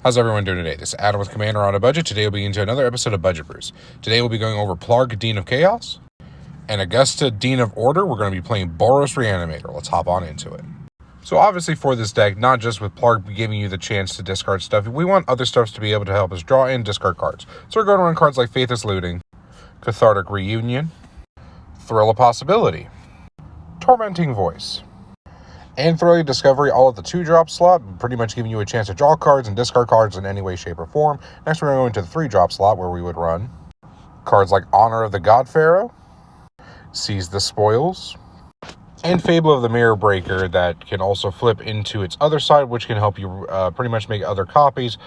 How's everyone doing today? This is Adam with Commander on a Budget. Today we'll be into another episode of Budget Brews. Today we'll be going over Plargg, Dean of Chaos, and Augusta, Dean of Order. We're going to be playing Boros, Reanimator. Let's hop on into it. So obviously for this deck, not just with Plargg giving you the chance to discard stuff, we want other stuff to be able to help us draw and discard cards. So we're going to run cards like Faithless Looting, Cathartic Reunion, Thrill of Possibility, Tormenting Voice, and Thrilling Discovery, all at the 2-drop slot, pretty much giving you a chance to draw cards and discard cards in any way, shape, or form. Next, we're going to go into the 3-drop slot, where we would run cards like Honor of the God Pharaoh, Seize the Spoils, and Fable of the Mirror Breaker, that can also flip into its other side, which can help you pretty much make other copies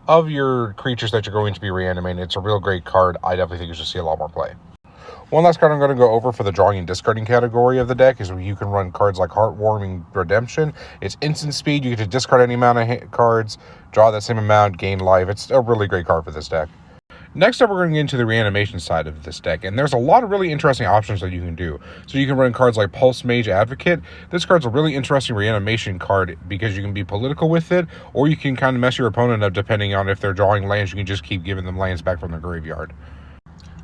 of your creatures that you're going to be reanimating. It's a real great card. I definitely think you should see a lot more play. One last card I'm going to go over for the drawing and discarding category of the deck is where you can run cards like Heartwarming Redemption. It's instant speed. You get to discard any amount of cards, draw that same amount, gain life. It's a really great card for this deck. Next up, we're going to get into the reanimation side of this deck, and there's a lot of really interesting options that you can do. So you can run cards like Pulse Mage Advocate. This card's a really interesting reanimation card because you can be political with it, or you can kind of mess your opponent up depending on if they're drawing lands. You can just keep giving them lands back from their graveyard.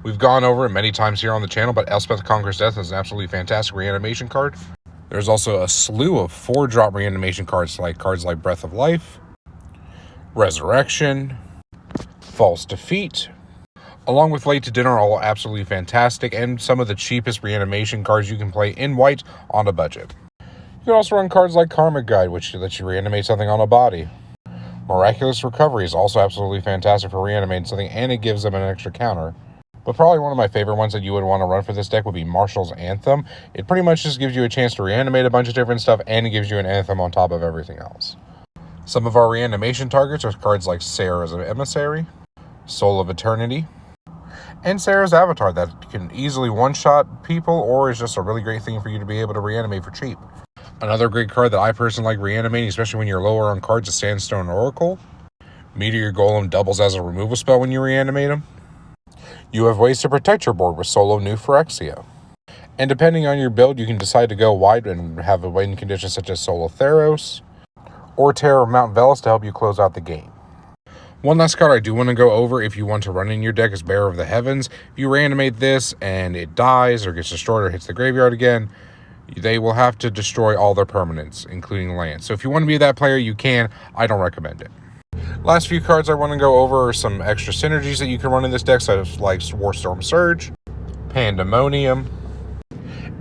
We've gone over it many times here on the channel, but Elspeth Conquers Death is an absolutely fantastic reanimation card. There's also a slew of 4-drop reanimation cards like Breath of Life, Resurrection, False Defeat, along with Late to Dinner, all absolutely fantastic, and some of the cheapest reanimation cards you can play in white on a budget. You can also run cards like Karmic Guide, which lets you reanimate something on a body. Miraculous Recovery is also absolutely fantastic for reanimating something, and it gives them an extra counter. But probably one of my favorite ones that you would want to run for this deck would be Marshall's Anthem. It pretty much just gives you a chance to reanimate a bunch of different stuff, and it gives you an Anthem on top of everything else. Some of our reanimation targets are cards like Sarah's Emissary, Soul of Eternity, and Sarah's Avatar that can easily one-shot people, or is just a really great thing for you to be able to reanimate for cheap. Another great card that I personally like reanimating, especially when you're lower on cards, is Sandstone Oracle. Meteor Golem doubles as a removal spell when you reanimate him. You have ways to protect your board with Solo New Phyrexia. And depending on your build, you can decide to go wide and have a win condition such as Solo Theros or Terror of Mount Velis to help you close out the game. One last card I do want to go over if you want to run in your deck is Bearer of the Heavens. If you reanimate this and it dies or gets destroyed or hits the graveyard again, they will have to destroy all their permanents, including lands. So if you want to be that player, you can. I don't recommend it. Last few cards I want to go over are some extra synergies that you can run in this deck, such as like Warstorm Surge, Pandemonium,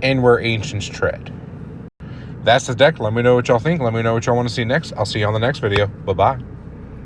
and Where Ancients Tread. That's the deck. Let me know what y'all think. Let me know what y'all want to see next. I'll see you on the next video. Bye-bye.